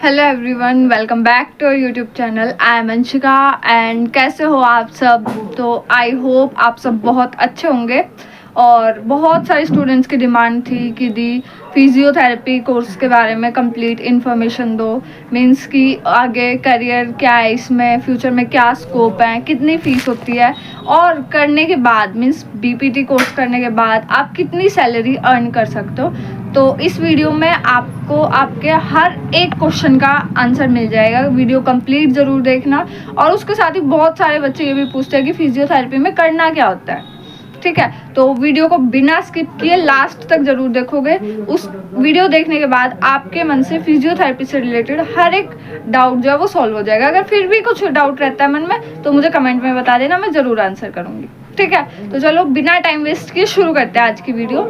Hello everyone, welcome back to YouTube channel. I am Anshika and कैसे हो आप सब। तो आई होप आप सब बहुत अच्छे होंगे। और बहुत सारे स्टूडेंट्स की डिमांड थी कि दी फिजियोथेरेपी कोर्स के बारे में कंप्लीट इन्फॉर्मेशन दो। मींस कि आगे करियर क्या है, इसमें फ्यूचर में क्या स्कोप है, कितनी फ़ीस होती है, और करने के बाद मींस बीपीटी कोर्स करने के बाद आप कितनी सैलरी अर्न कर सकते हो। तो इस वीडियो में आपको आपके हर एक क्वेश्चन का आंसर मिल जाएगा। वीडियो कंप्लीट ज़रूर देखना। और उसके साथ ही बहुत सारे बच्चे ये भी पूछते हैं कि फिजियोथेरेपी में करना क्या होता है। ठीक है, तो वीडियो को बिना स्किप किए लास्ट तक जरूर देखोगे। उस वीडियो देखने के बाद आपके मन से फिजियोथेरेपी से रिलेटेड हर एक डाउट जो है वो सॉल्व हो जाएगा। अगर फिर भी कुछ डाउट रहता है मन में तो मुझे कमेंट में बता देना, मैं ज़रूर आंसर करूँगी। ठीक है, तो चलो बिना टाइम वेस्ट किए शुरू करते हैं आज की वीडियो।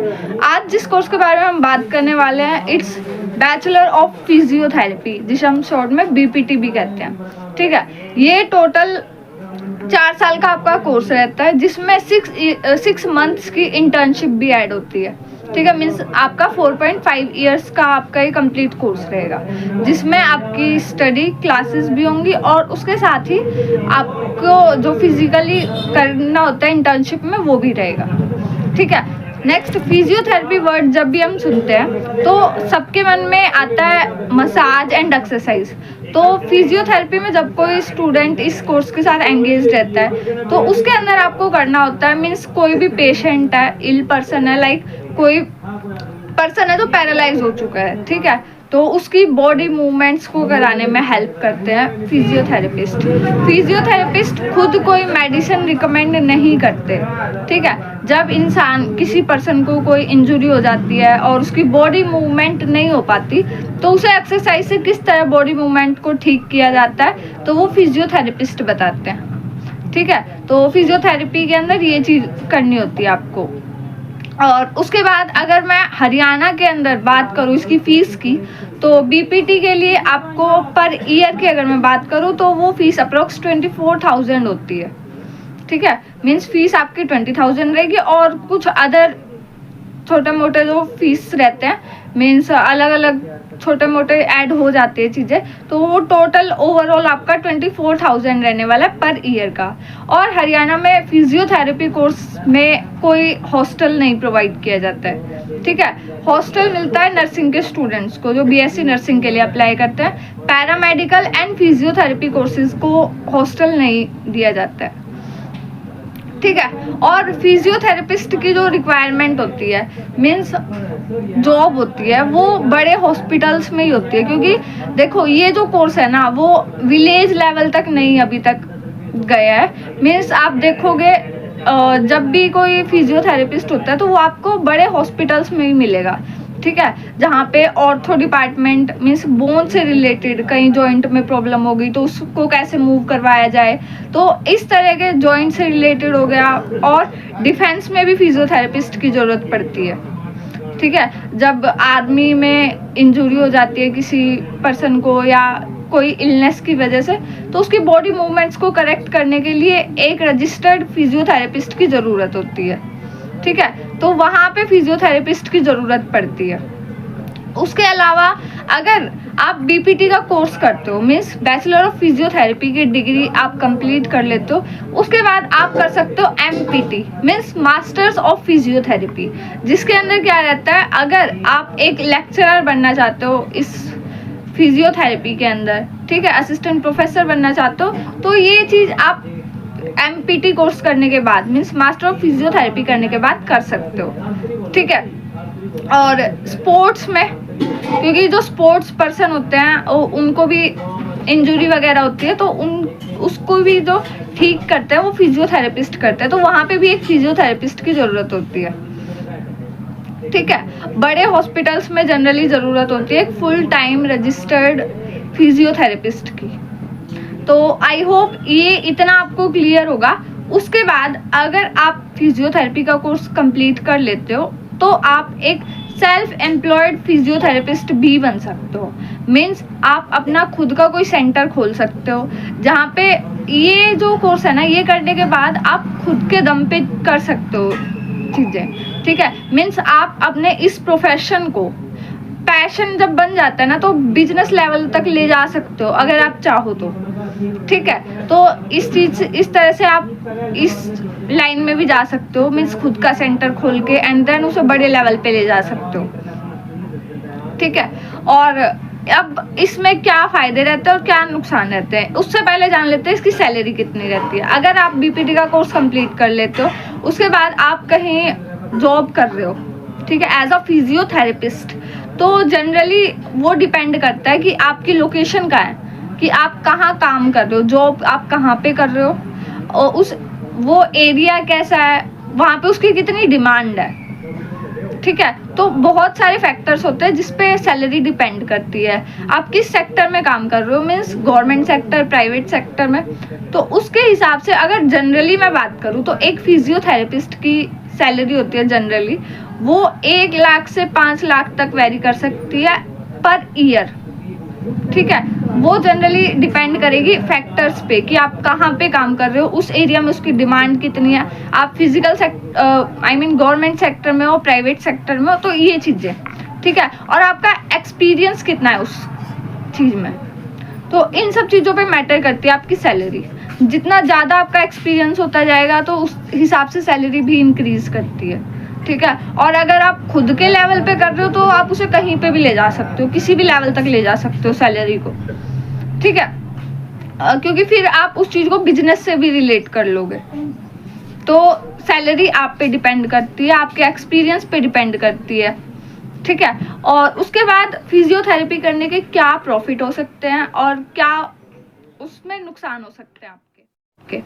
आज जिस कोर्स के बारे में हम बात करने वाले हैं, इट्स बैचलर ऑफ फिजियोथेरेपी, जिसे हम शॉर्ट में बीपीटी भी कहते हैं। ठीक है, ये टोटल 4 साल का आपका कोर्स रहता है, जिसमें 6 मंथ्स की इंटर्नशिप भी ऐड होती है। ठीक है, मीन्स आपका 4.5 ईयर्स का आपका ये कंप्लीट कोर्स रहेगा, जिसमें आपकी स्टडी क्लासेस भी होंगी और उसके साथ ही आपको जो फिजिकली करना होता है इंटर्नशिप में वो भी रहेगा। ठीक है, नेक्स्ट, फिजियोथेरेपी वर्ड जब भी हम सुनते हैं तो सबके मन में आता है मसाज एंड एक्सरसाइज। तो फिजियोथेरेपी में जब कोई स्टूडेंट इस कोर्स के साथ एंगेज रहता है तो उसके अंदर आपको करना होता है, मीन्स कोई भी पेशेंट है, इल पर्सन है, लाइक कोई पर्सन है जो पैरालाइज हो चुका है, ठीक है, तो उसकी बॉडी मूवमेंट्स को कराने में हेल्प करते हैं फिजियोथेरेपिस्ट। फिजियोथेरेपिस्ट खुद कोई मेडिसिन रिकमेंड नहीं करते। ठीक है, जब इंसान किसी पर्सन को कोई इंजरी हो जाती है और उसकी बॉडी मूवमेंट नहीं हो पाती तो उसे एक्सरसाइज से किस तरह बॉडी मूवमेंट को ठीक किया जाता है तो वो फिजियोथेरेपिस्ट बताते हैं। ठीक है, तो फिजियोथेरेपी के अंदर ये चीज़ करनी होती है आपको। और उसके बाद अगर मैं हरियाणा के अंदर बात करूँ इसकी फ़ीस की, तो बीपीटी के लिए आपको पर ईयर की अगर मैं बात करूँ तो वो फ़ीस अप्रोक्स 24,000 होती है। ठीक है, मीन्स फ़ीस आपकी 20,000 रहेगी और कुछ अदर छोटे मोटे जो फीस रहते हैं, मीन्स अलग अलग छोटे मोटे ऐड हो जाते हैं चीज़ें, तो वो टोटल ओवरऑल आपका 24,000 रहने वाला है पर ईयर का। और हरियाणा में फिजियोथेरेपी कोर्स में कोई हॉस्टल नहीं प्रोवाइड किया जाता है। ठीक है, हॉस्टल मिलता है नर्सिंग के स्टूडेंट्स को जो बीएससी नर्सिंग के लिए अप्लाई करते हैं। पैरामेडिकल एंड फिजियोथेरेपी कोर्सेज को हॉस्टल नहीं दिया जाता है। ठीक है, और फिजियोथेरेपिस्ट की जो रिक्वायरमेंट होती है, मीन्स जॉब होती है, वो बड़े हॉस्पिटल्स में ही होती है। क्योंकि देखो ये जो कोर्स है ना वो विलेज लेवल तक नहीं अभी तक गया है। मीन्स आप देखोगे जब भी कोई फिजियोथेरेपिस्ट होता है तो वो आपको बड़े हॉस्पिटल्स में ही मिलेगा। ठीक है, जहाँ पे ऑर्थो डिपार्टमेंट, मीन्स बोन से रिलेटेड कहीं जॉइंट में प्रॉब्लम हो गई तो उसको कैसे मूव करवाया जाए, तो इस तरह के जॉइंट से रिलेटेड हो गया। और डिफेंस में भी फिजियोथेरेपिस्ट की ज़रूरत पड़ती है। ठीक है, जब आर्मी में इंजरी हो जाती है किसी पर्सन को या कोई इलनेस की वजह से, तो उसकी बॉडी मूवमेंट्स को करेक्ट करने के लिए एक रजिस्टर्ड फिजियोथेरेपिस्ट की ज़रूरत होती है। ठीक है, तो वहाँ पे फिजियोथेरेपिस्ट की ज़रूरत पड़ती है। उसके अलावा अगर आप बीपीटी का कोर्स करते हो, मीन्स बैचलर ऑफ फिजियोथेरेपी की डिग्री आप कंप्लीट कर लेते हो, उसके बाद आप कर सकते हो empty, means masters of physiotherapy, जिसके अंदर क्या रहता है, अगर आप एक लेक्चरर बनना चाहते हो इस फिजियोथेरेपी के अंदर, ठीक है, असिस्टेंट प्रोफेसर बनना चाहते हो, तो ये चीज़ आप एमपीटी कोर्स करने के बाद, मीन्स मास्टर ऑफ फिजियोथेरेपी करने के बाद कर सकते हो। ठीक है, और स्पोर्ट्स में, क्योंकि जो स्पोर्ट्स पर्सन होते हैं उनको भी इंजरी वगैरह होती है तो उसको भी जो ठीक करते हैं वो फिजियोथेरेपिस्ट करते हैं, तो वहाँ पे भी एक फिजियोथेरेपिस्ट की ज़रूरत होती है। ठीक है, बड़े हॉस्पिटल्स में जनरली ज़रूरत होती है एक फुल टाइम रजिस्टर्ड फिजियोथेरेपिस्ट की। तो आई होप ये इतना आपको क्लियर होगा। उसके बाद अगर आप फिजियोथेरेपी का कोर्स कंप्लीट कर लेते हो तो आप एक सेल्फ एम्प्लॉयड फिजियोथेरेपिस्ट भी बन सकते हो। मीन्स आप अपना खुद का कोई सेंटर खोल सकते हो जहाँ पे ये जो कोर्स है ना, ये करने के बाद आप खुद के दम पे कर सकते हो चीज़ें। ठीक है, मीन्स आप अपने इस प्रोफेशन को पैशन जब बन जाता है ना तो बिजनेस लेवल तक ले जा सकते हो अगर आप चाहो तो, ठीक है। तो इस तरह से आप इस लाइन में भी जा सकते हो, मीन्स खुद का सेंटर खोल के एंड देन उसे बड़े लेवल पे ले जा सकते हो, ठीक है। और अब इसमें क्या फायदे रहते हैं और क्या नुकसान रहते हैं, उससे पहले जान लेते हैं इसकी सैलरी कितनी रहती है। अगर आप बीपीटी का कोर्स कंप्लीट कर लेते हो, उसके बाद आप कहीं जॉब कर रहे हो, ठीक है, एज अ फिजियोथेरेपिस्ट, तो जनरली वो डिपेंड करता है कि आपकी लोकेशन कहाँ है, कि आप कहाँ काम कर रहे हो, जॉब आप कहाँ पे कर रहे हो, और वो एरिया कैसा है, वहाँ पे उसकी कितनी डिमांड है, ठीक है। तो बहुत सारे फैक्टर्स होते हैं जिसपे सैलरी डिपेंड करती है। आप किस सेक्टर में काम कर रहे हो, means government sector, private sector में, तो उसके हिसाब से अगर जनरली मैं बात करूँ तो एक फिजियोथेरेपिस्ट की सैलरी होती है जनरली वो 1 लाख से 5 लाख तक वेरी कर सकती है पर ईयर, ठीक है। वो जनरली डिपेंड करेगी फैक्टर्स पे कि आप कहाँ पे काम कर रहे हो, उस एरिया में उसकी डिमांड कितनी है, आप फिजिकल गवर्नमेंट सेक्टर में हो, प्राइवेट सेक्टर में हो, तो ये चीज़ें, ठीक है। और आपका एक्सपीरियंस कितना है उस चीज़ में, तो इन सब चीज़ों पे मैटर करती है आपकी सैलरी। जितना ज़्यादा आपका एक्सपीरियंस होता जाएगा तो उस हिसाब से सैलरी भी इंक्रीज करती है, ठीक है। और अगर आप खुद के लेवल पे कर रहे हो तो आप उसे कहीं पे भी ले जा सकते हो, किसी भी लेवल तक ले जा सकते हो सैलरी को, ठीक है। क्योंकि फिर आप उस चीज़ को बिजनेस से भी रिलेट कर लोगे। तो सैलरी आप पे डिपेंड करती है, आपके एक्सपीरियंस पे डिपेंड करती है, ठीक है। और उसके बाद फिजियोथेरेपी करने के क्या प्रॉफिट हो सकते हैं और क्या उसमें नुकसान हो सकते हैं आपके, ओके।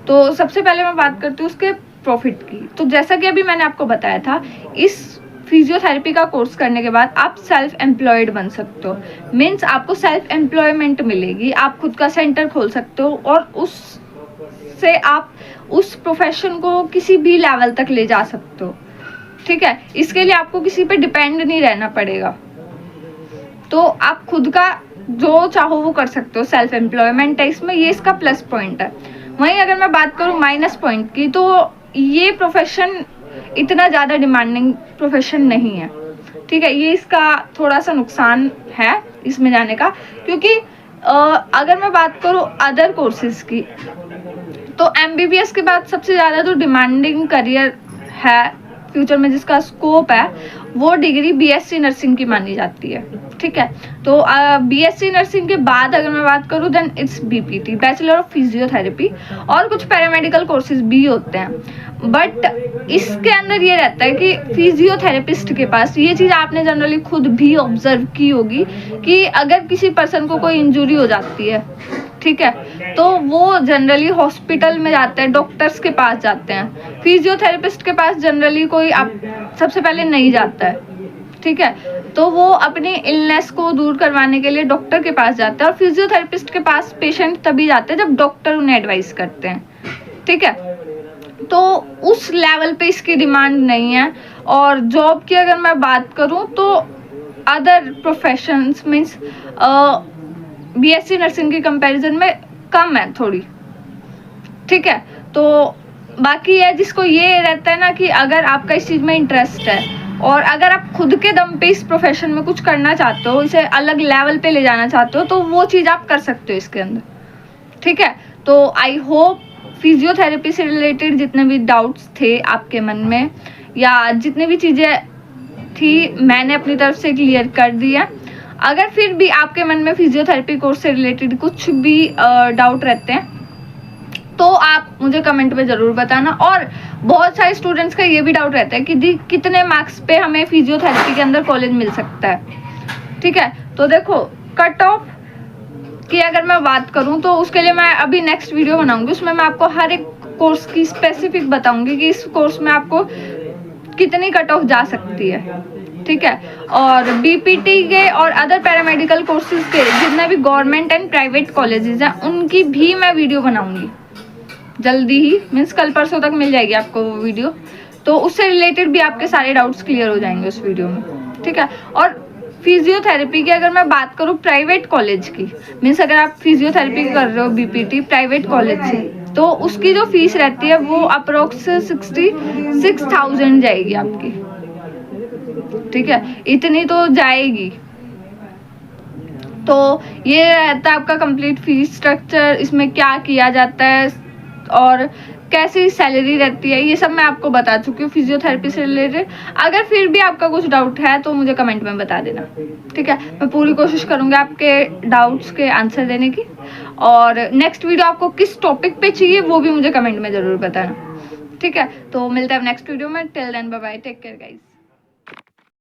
तो सबसे पहले मैं बात करती हूँ उसके प्रॉफिट की। तो जैसा कि अभी मैंने आपको बताया था, इस फिजियोथेरेपी का कोर्स करने के बाद आप सेल्फ एम्प्लॉयड बन सकते हो, मीन्स आपको सेल्फ एम्प्लॉयमेंट मिलेगी, आप खुद का सेंटर खोल सकते हो और उससे आप उस प्रोफेशन को किसी भी लेवल तक ले जा सकते हो, ठीक है। इसके लिए आपको किसी पे डिपेंड नहीं रहना पड़ेगा, तो आप खुद का जो चाहो वो कर सकते हो, सेल्फ एम्प्लॉयमेंट है इसमें, ये इसका प्लस पॉइंट है। वहीं अगर मैं बात करूँ माइनस पॉइंट की, तो ये प्रोफेशन इतना ज़्यादा डिमांडिंग प्रोफेशन नहीं है, ठीक है। ये इसका थोड़ा सा नुकसान है इसमें जाने का, क्योंकि अगर मैं बात करूँ अदर कोर्सेज की, तो एमबीबीएस के बाद सबसे ज़्यादा जो डिमांडिंग करियर है फ्यूचर में, जिसका स्कोप है, वो डिग्री बीएससी नर्सिंग की मानी जाती है, ठीक है। तो बीएससी नर्सिंग के बाद अगर मैं बात करूँ then it's BPT, bachelor of physiotherapy, और कुछ पैरामेडिकल कोर्सेज भी होते हैं। बट इसके अंदर ये रहता है कि फिजियोथेरेपिस्ट के पास, ये चीज़ आपने जनरली खुद भी ऑब्जर्व की होगी, कि अगर किसी पर्सन को कोई इंजरी हो जाती है, ठीक है, तो वो जनरली हॉस्पिटल में जाते हैं, डॉक्टर्स के पास जाते हैं। फिजियोथेरेपिस्ट के पास जनरली कोई आप सबसे पहले नहीं जाता है, ठीक है। तो वो अपनी इलनेस को दूर करवाने के लिए डॉक्टर के पास जाते हैं, और फिजियोथेरेपिस्ट के पास पेशेंट तभी जाते हैं जब डॉक्टर उन्हें एडवाइस करते हैं, ठीक है। तो उस लेवल पे इसकी डिमांड नहीं है। और जॉब की अगर मैं बात करूं तो other professions means BSc nursing की कंपैरिजन में कम है थोड़ी, ठीक है। तो बाकी है जिसको ये रहता है ना कि अगर आपका इस चीज़ में इंटरेस्ट है और अगर आप खुद के दम पे इस प्रोफेशन में कुछ करना चाहते हो, इसे अलग लेवल पे ले जाना चाहते हो, तो वो चीज़ आप कर सकते हो इसके अंदर, ठीक है। तो आई होप फिजियोथेरेपी से रिलेटेड जितने भी डाउट्स थे आपके मन में, या जितनी भी चीज़ें थी, मैंने अपनी तरफ से क्लियर कर दी है। अगर फिर भी आपके मन में फिजियोथेरेपी कोर्स से रिलेटेड कुछ भी डाउट रहते हैं तो आप मुझे कमेंट में ज़रूर बताना। और बहुत सारे स्टूडेंट्स का ये भी डाउट रहता है कि दी कितने मार्क्स पे हमें फिजियोथेरेपी के अंदर कॉलेज मिल सकता है, ठीक है। तो देखो, कट ऑफ की अगर मैं बात करूं तो उसके लिए मैं अभी नेक्स्ट वीडियो बनाऊंगी, उसमें मैं आपको हर एक कोर्स की स्पेसिफिक बताऊंगी कि इस कोर्स में आपको कितनी कट ऑफ जा सकती है, ठीक है। और बीपीटी के और अदर पैरामेडिकल कोर्सेज के जितने भी गवर्नमेंट एंड प्राइवेट कॉलेजेस हैं, उनकी भी मैं वीडियो बनाऊंगी जल्दी ही, मीन्स कल परसों तक मिल जाएगी आपको वो वीडियो। तो उससे रिलेटेड भी आपके सारे डाउट्स क्लियर हो जाएंगे उस वीडियो में, ठीक है। और फिजियोथेरेपी की अगर मैं बात करूँ प्राइवेट कॉलेज की, मीन्स अगर आप फिजियोथेरेपी कर रहे हो बीपीटी प्राइवेट कॉलेज से, तो उसकी जो फीस रहती है वो अप्रोक्स 66,000 जाएगी आपकी, ठीक है, इतनी तो जाएगी। तो ये रहता है आपका कंप्लीट फीस स्ट्रक्चर, इसमें क्या किया जाता है और कैसी सैलरी रहती है, ये सब मैं आपको बता चुकी हूँ फिजियोथेरेपी से रिलेटेड। अगर फिर भी आपका कुछ डाउट है तो मुझे कमेंट में बता देना, ठीक है। मैं पूरी कोशिश करूँगी आपके डाउट्स के आंसर देने की। और नेक्स्ट वीडियो आपको किस टॉपिक पे चाहिए वो भी मुझे कमेंट में ज़रूर बताना, ठीक है। तो मिलते हैं नेक्स्ट वीडियो में। Till then bye bye, take care guys.